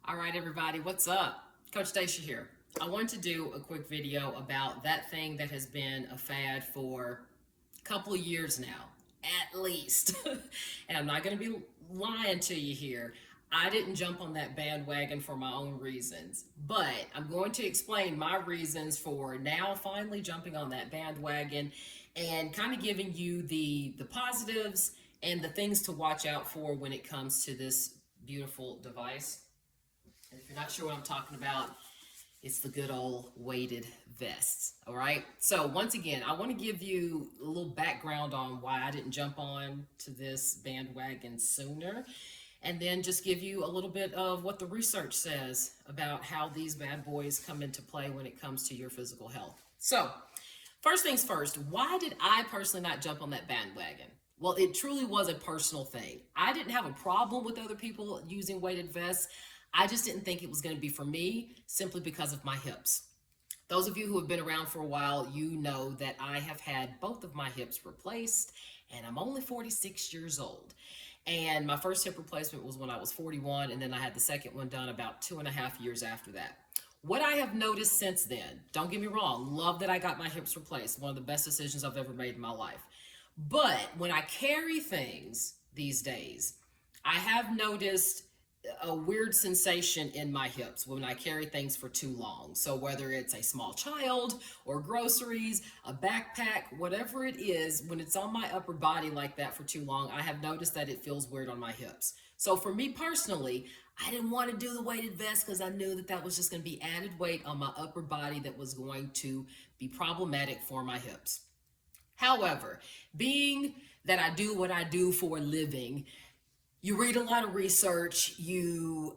All right, everybody, what's up? Coach Stacia here. I want to do a quick video about that thing that has been a fad for a couple of years now, at least. And I'm not going to be lying to you here. I didn't jump on that bandwagon for my own reasons, but I'm going to explain my reasons for now finally jumping on that bandwagon and kind of giving you the positives and the things to watch out for when it comes to this beautiful device. And if you're not sure what I'm talking about, it's the good old weighted vests. All right. So once again, I want to give you a little background on why I didn't jump on to this bandwagon sooner. And then just give you a little bit of what the research says about how these bad boys come into play when it comes to your physical health. So first things first, why did I personally not jump on that bandwagon? Well, it truly was a personal thing. I didn't have a problem with other people using weighted vests. I just didn't think it was going to be for me simply because of my hips. Those of you who have been around for a while, you know that I have had both of my hips replaced, and I'm only 46 years old. And my first hip replacement was when I was 41, and then I had the second one done about 2.5 years after that. What I have noticed since then, don't get me wrong, love that I got my hips replaced, one of the best decisions I've ever made in my life. But when I carry things these days, I have noticed a weird sensation in my hips when I carry things for too long. So whether it's a small child or groceries, a backpack, whatever it is, when it's on my upper body like that for too long, I have noticed that it feels weird on my hips. So for me personally, I didn't want to do the weighted vest because I knew that that was just going to be added weight on my upper body that was going to be problematic for my hips. However, being that I do what I do for a living, you read a lot of research, you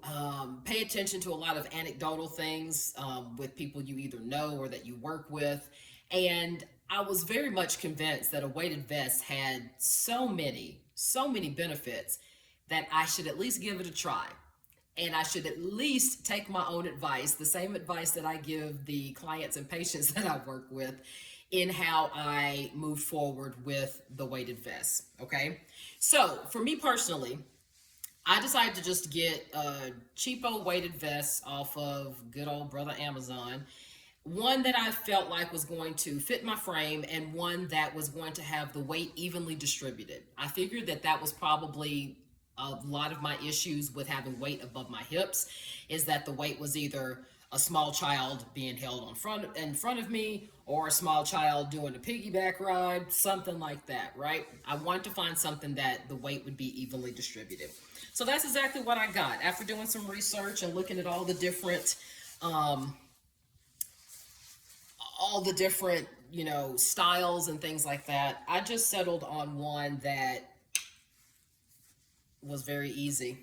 pay attention to a lot of anecdotal things with people you either know or that you work with. And I was very much convinced that a weighted vest had so many benefits that I should at least give it a try. And I should at least take my own advice, the same advice that I give the clients and patients that I work with, in how I move forward with the weighted vest. Okay. So for me personally, I decided to just get a cheapo weighted vest off of good old brother Amazon. One that I felt like was going to fit my frame and one that was going to have the weight evenly distributed. I figured that that was probably a lot of my issues with having weight above my hips, is that the weight was either a small child being held in front of me, or a small child doing a piggyback ride, something like that, right? I wanted to find something that the weight would be evenly distributed. So that's exactly what I got. After doing some research and looking at all the different, styles and things like that, I just settled on one that was very easy.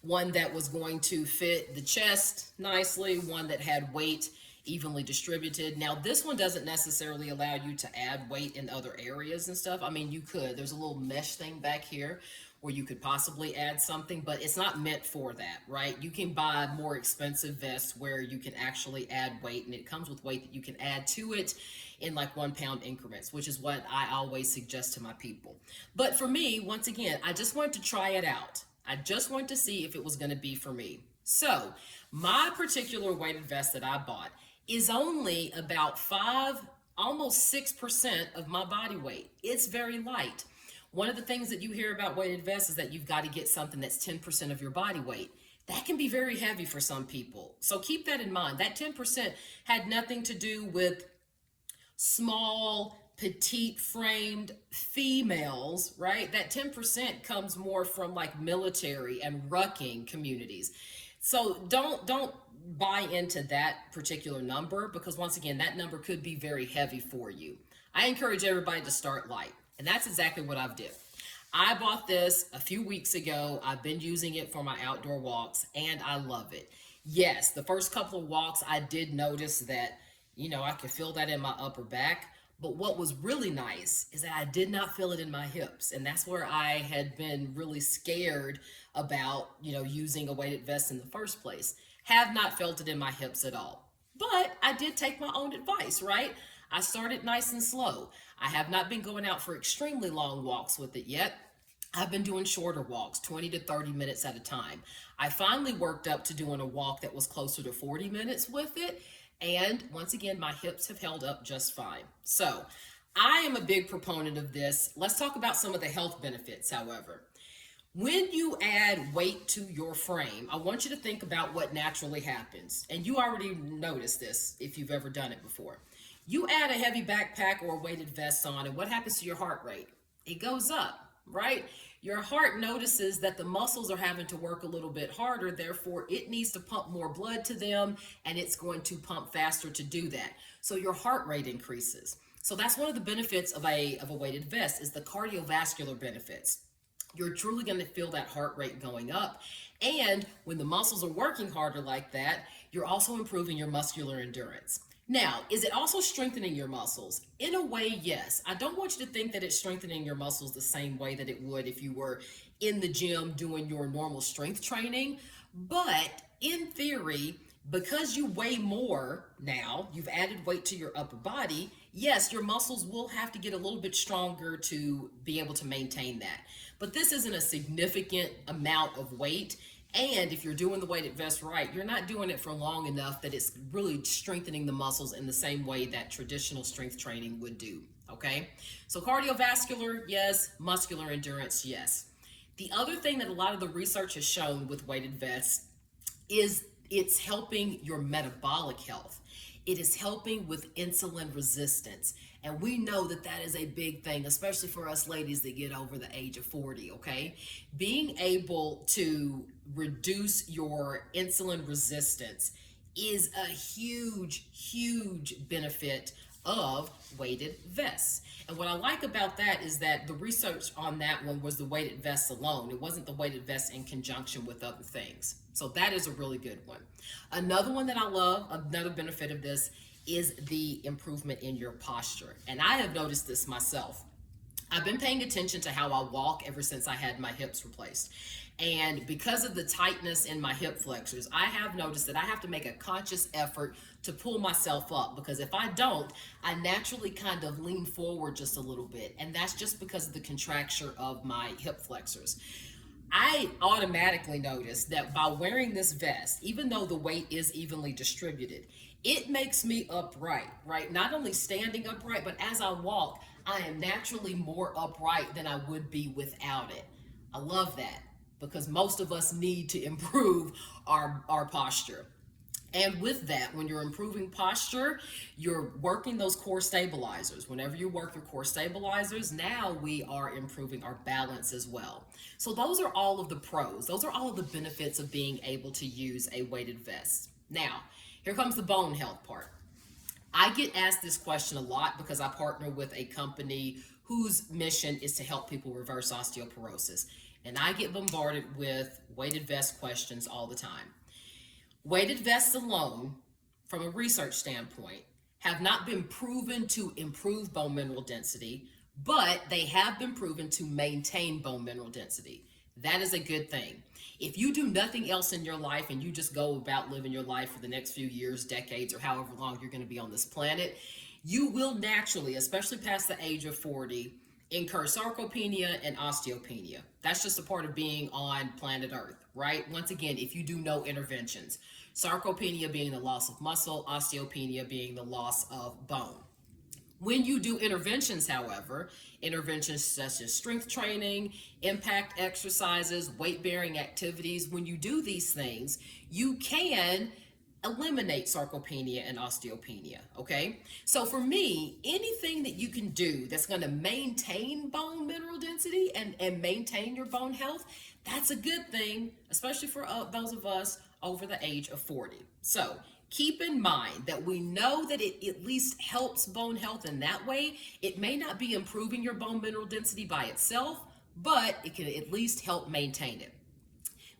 One that was going to fit the chest nicely, one that had weight evenly distributed. Now, this one doesn't necessarily allow you to add weight in other areas and stuff. I mean, you could. There's a little mesh thing back here where you could possibly add something, but it's not meant for that, right? You can buy more expensive vests where you can actually add weight, and it comes with weight that you can add to it in like 1 pound increments, which is what I always suggest to my people. But for me, once again, I just wanted to try it out. I just wanted to see if it was going to be for me. So my particular weighted vest that I bought is only about 5, almost 6% of my body weight. It's very light. One of the things that you hear about weighted vests is that you've got to get something that's 10% of your body weight. That can be very heavy for some people. So keep that in mind. That 10% had nothing to do with small, petite framed females, right? That 10% comes more from like military and rucking communities. So don't buy into that particular number, because once again, that number could be very heavy for you. I encourage everybody to start light, and that's exactly what I've did. I bought this a few weeks ago. I've been using it for my outdoor walks, and I love it. Yes, the first couple of walks, I did notice that, I could feel that in my upper back. But what was really nice is that I did not feel it in my hips. And that's where I had been really scared about, using a weighted vest in the first place. Have not felt it in my hips at all. But I did take my own advice, right? I started nice and slow. I have not been going out for extremely long walks with it yet. I've been doing shorter walks, 20 to 30 minutes at a time. I finally worked up to doing a walk that was closer to 40 minutes with it. And once again, my hips have held up just fine. So I am a big proponent of this. Let's talk about some of the health benefits, however. When you add weight to your frame, I want you to think about what naturally happens. And you already noticed this if you've ever done it before. You add a heavy backpack or a weighted vest on, and what happens to your heart rate? It goes up, right? Your heart notices that the muscles are having to work a little bit harder, therefore it needs to pump more blood to them, and it's going to pump faster to do that. So your heart rate increases. So that's one of the benefits of a weighted vest, is the cardiovascular benefits. You're truly going to feel that heart rate going up. And when the muscles are working harder like that, you're also improving your muscular endurance. Now, is it also strengthening your muscles? In a way, yes. I don't want you to think that it's strengthening your muscles the same way that it would if you were in the gym doing your normal strength training. But in theory, because you weigh more now, you've added weight to your upper body, yes, your muscles will have to get a little bit stronger to be able to maintain that. But this isn't a significant amount of weight. And if you're doing the weighted vest right, you're not doing it for long enough that it's really strengthening the muscles in the same way that traditional strength training would do, okay? So cardiovascular, yes. Muscular endurance, yes. The other thing that a lot of the research has shown with weighted vests is it's helping your metabolic health. It is helping with insulin resistance. And we know that that is a big thing, especially for us ladies that get over the age of 40, okay? Being able to reduce your insulin resistance is a huge, huge benefit of weighted vests. And what I like about that is that the research on that one was the weighted vests alone. It wasn't the weighted vests in conjunction with other things. So that is a really good one. Another one that I love, another benefit of this, is the improvement in your posture. And I have noticed this myself. I've been paying attention to how I walk ever since I had my hips replaced. And because of the tightness in my hip flexors, I have noticed that I have to make a conscious effort to pull myself up, because if I don't, I naturally kind of lean forward just a little bit. And that's just because of the contracture of my hip flexors. I automatically notice that by wearing this vest, even though the weight is evenly distributed, it makes me upright, right? Not only standing upright, but as I walk, I am naturally more upright than I would be without it. I love that, because most of us need to improve our posture. And with that, when you're improving posture, you're working those core stabilizers. Whenever you work your core stabilizers, now we are improving our balance as well. So those are all of the pros. Those are all of the benefits of being able to use a weighted vest. Now, here comes the bone health part. I get asked this question a lot because I partner with a company whose mission is to help people reverse osteoporosis. And I get bombarded with weighted vest questions all the time. Weighted vests alone, from a research standpoint, have not been proven to improve bone mineral density, but they have been proven to maintain bone mineral density. That is a good thing. If you do nothing else in your life and you just go about living your life for the next few years, decades, or however long you're going to be on this planet, you will naturally, especially past the age of 40, incur sarcopenia and osteopenia. That's just a part of being on planet Earth, right? Once again, if you do no interventions. Sarcopenia being the loss of muscle, osteopenia being the loss of bone. When you do interventions, however, interventions such as strength training, impact exercises, weight-bearing activities, when you do these things, you can eliminate sarcopenia and osteopenia, okay? So for me, anything that you can do that's going to maintain bone mineral density and maintain your bone health, that's a good thing, especially for those of us over the age of 40. So keep in mind that we know that it at least helps bone health in that way. It may not be improving your bone mineral density by itself, but it can at least help maintain it.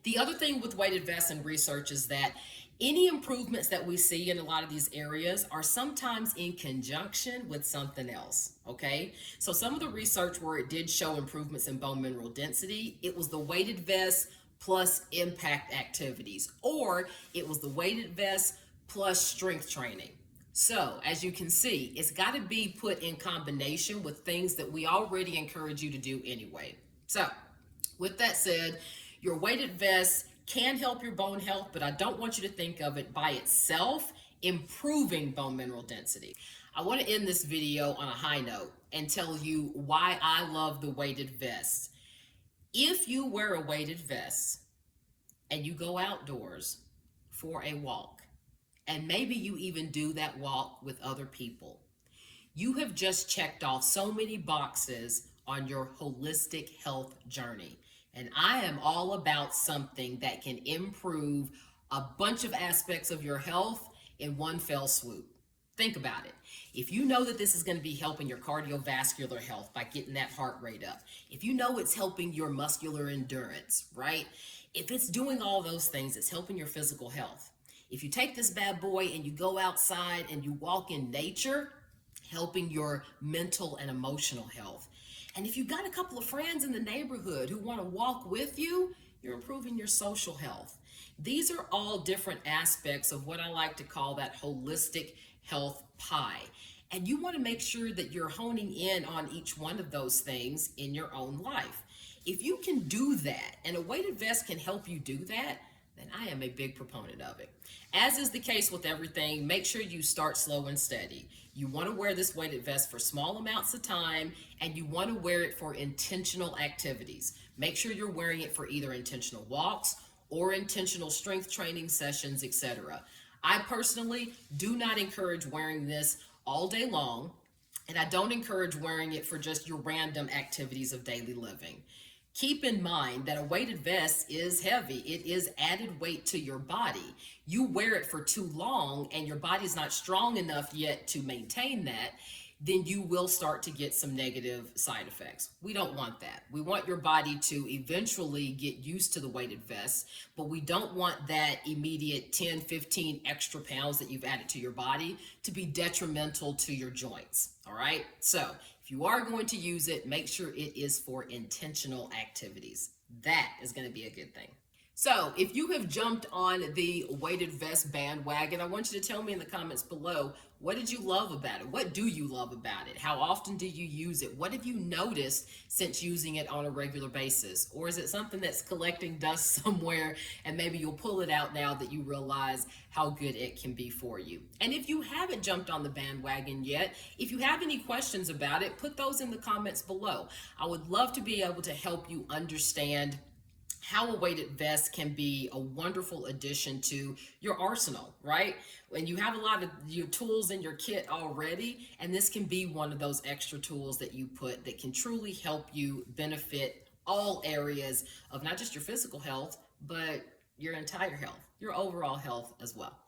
The other thing with weighted vests and research is that any improvements that we see in a lot of these areas are sometimes in conjunction with something else, okay? So some of the research where it did show improvements in bone mineral density, it was the weighted vest plus impact activities, or it was the weighted vest plus strength training. So as you can see, it's got to be put in combination with things that we already encourage you to do anyway. So With that said, your weighted vest can help your bone health, but I don't want you to think of it by itself improving bone mineral density. I want to end this video on a high note and tell you why I love the weighted vest. If you wear a weighted vest and you go outdoors for a walk, and maybe you even do that walk with other people, you have just checked off so many boxes on your holistic health journey. And I am all about something that can improve a bunch of aspects of your health in one fell swoop. Think about it. If you know that this is going to be helping your cardiovascular health by getting that heart rate up, if you know it's helping your muscular endurance, right? If it's doing all those things, it's helping your physical health. If you take this bad boy and you go outside and you walk in nature, helping your mental and emotional health. And if you've got a couple of friends in the neighborhood who want to walk with you, you're improving your social health. These are all different aspects of what I like to call that holistic health pie. And you want to make sure that you're honing in on each one of those things in your own life. If you can do that, and a weighted vest can help you do that, then I am a big proponent of it. As is the case with everything, make sure you start slow and steady. You want to wear this weighted vest for small amounts of time, and you want to wear it for intentional activities. Make sure you're wearing it for either intentional walks or intentional strength training sessions, etc. I personally do not encourage wearing this all day long, and I don't encourage wearing it for just your random activities of daily living. Keep in mind that a weighted vest is heavy. It is added weight to your body. You wear it for too long and your body's not strong enough yet to maintain that, then you will start to get some negative side effects. We don't want that. We want your body to eventually get used to the weighted vest, but we don't want that immediate 10, 15 extra pounds that you've added to your body to be detrimental to your joints. All right? So if you are going to use it, make sure it is for intentional activities. That is going to be a good thing. So if you have jumped on the weighted vest bandwagon, I want you to tell me in the comments below, what did you love about it? What do you love about it? How often do you use it? What have you noticed since using it on a regular basis? Or is it something that's collecting dust somewhere and maybe you'll pull it out now that you realize how good it can be for you? And if you haven't jumped on the bandwagon yet, if you have any questions about it, put those in the comments below. I would love to be able to help you understand how a weighted vest can be a wonderful addition to your arsenal, right? When you have a lot of your tools in your kit already, and this can be one of those extra tools that you put that can truly help you benefit all areas of not just your physical health, but your entire health, your overall health as well.